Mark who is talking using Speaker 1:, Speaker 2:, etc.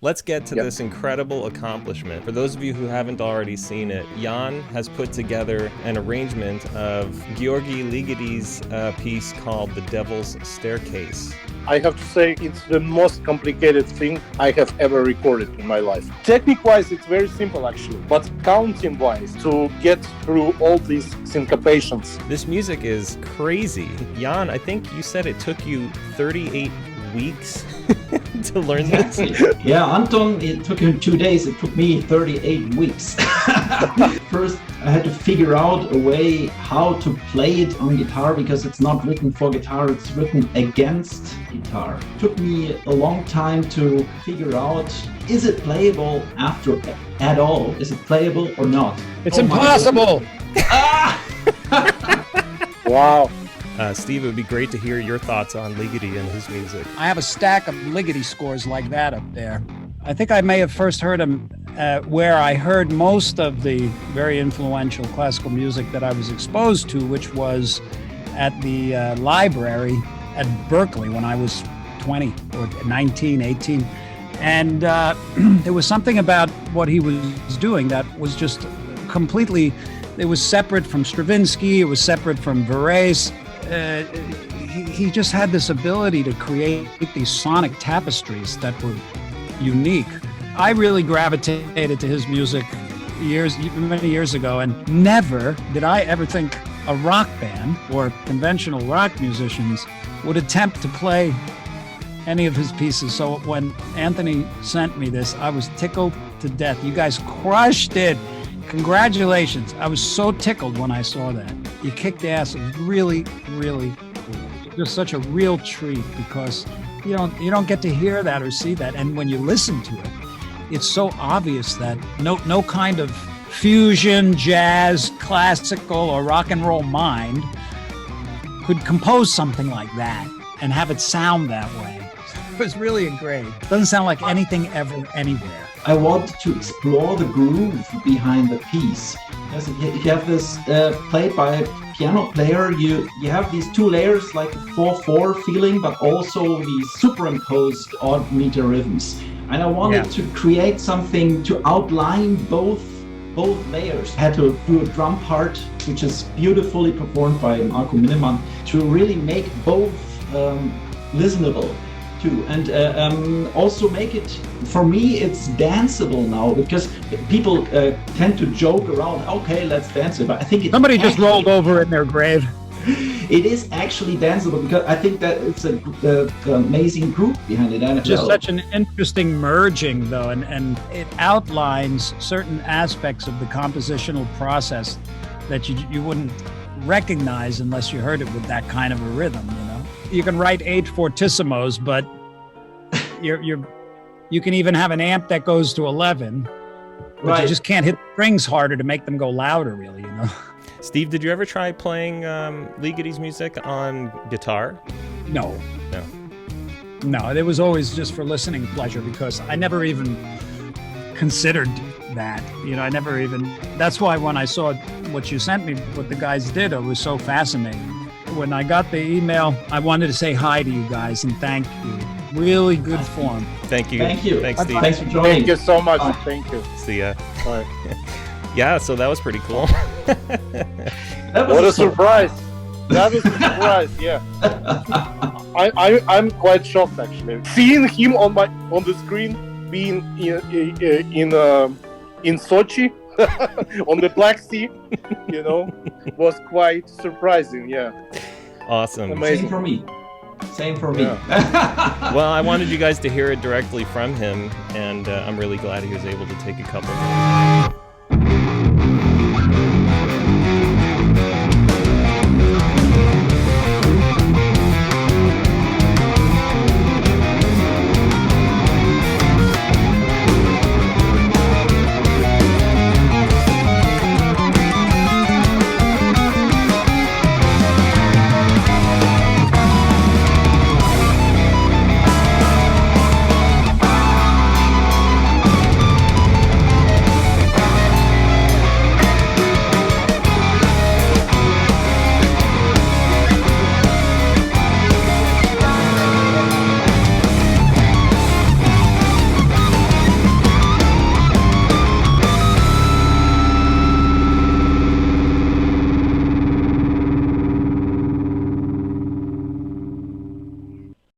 Speaker 1: Let's get to this incredible accomplishment. For those of you who haven't already seen it, Jan has put together an arrangement of Gyorgi Ligeti's piece called The Devil's Staircase.
Speaker 2: I have to say it's the most complicated thing I have ever recorded in my life. Technique-wise, it's very simple actually, but counting-wise, to get through all these syncopations.
Speaker 1: This music is crazy. Jan, I think you said it took you 38 weeks to learn this?
Speaker 3: Yeah, Anton, it took him 2 days. It took me 38 weeks. First, I had to figure out a way how to play it on guitar because it's not written for guitar, it's written against guitar. It took me a long time to figure out, is it playable at all? Is it playable or not?
Speaker 4: It's impossible!
Speaker 2: Wow.
Speaker 1: Steve, it would be great to hear your thoughts on Ligeti and his music.
Speaker 4: I have a stack of Ligeti scores like that up there. I think I may have first heard him where I heard most of the very influential classical music that I was exposed to, which was at the library at Berkeley when I was 20 or 19, 18. And there was something about what he was doing that was just completely, it was separate from Stravinsky, it was separate from Varese. He just had this ability to create these sonic tapestries that were unique. I really gravitated to his music many years ago, and never did I ever think a rock band or conventional rock musicians would attempt to play any of his pieces. So when Anthony sent me this, I was tickled to death. You guys crushed it. Congratulations. I was so tickled when I saw that. You kicked ass. It was really, really cool. Just such a real treat because you don't get to hear that or see that. And when you listen to it, it's so obvious that no kind of fusion, jazz, classical, or rock and roll mind could compose something like that and have it sound that way. It was really great. It doesn't sound like anything ever anywhere.
Speaker 3: I want to explore the groove behind the piece. Because if you have this played by a piano player, you have these two layers like a 4/4 feeling, but also these superimposed odd meter rhythms. And I wanted to create something to outline both layers. I had to do a drum part, which is beautifully performed by Marco Miniman, to really make both listenable. Too. And also make it, for me, it's danceable now because people tend to joke around, okay, let's dance it, but I think it
Speaker 4: somebody just rolled over in their grave.
Speaker 3: It is actually danceable because I think that it's an amazing group behind it. And
Speaker 4: just such an interesting merging though, and it outlines certain aspects of the compositional process that you wouldn't recognize unless you heard it with that kind of a rhythm, you know? You can write 8 fortissimos, but you can even have an amp that goes to 11, but you just can't hit the strings harder to make them go louder, really, you know?
Speaker 1: Steve, did you ever try playing Ligeti's music on guitar?
Speaker 4: No, it was always just for listening pleasure because I never even considered that, you know, that's why when I saw what you sent me, what the guys did, it was so fascinating. When I got the email, I wanted to say hi to you guys and thank you. Really good form.
Speaker 1: Thank you.
Speaker 3: Thank you.
Speaker 1: Thanks, Steve.
Speaker 3: Thanks for joining.
Speaker 2: Thank you so much. Thank you.
Speaker 1: See ya.
Speaker 2: Bye.
Speaker 1: Yeah, so that was pretty cool.
Speaker 2: What a surprise. That was a surprise, yeah. I'm quite shocked actually. Seeing him on the screen, being in Sochi, on the Black Sea, you know, was quite surprising, yeah.
Speaker 1: Awesome.
Speaker 2: Amazing.
Speaker 3: Same for me.
Speaker 2: Yeah.
Speaker 1: Well, I wanted you guys to hear it directly from him, and I'm really glad he was able to take a couple minutes.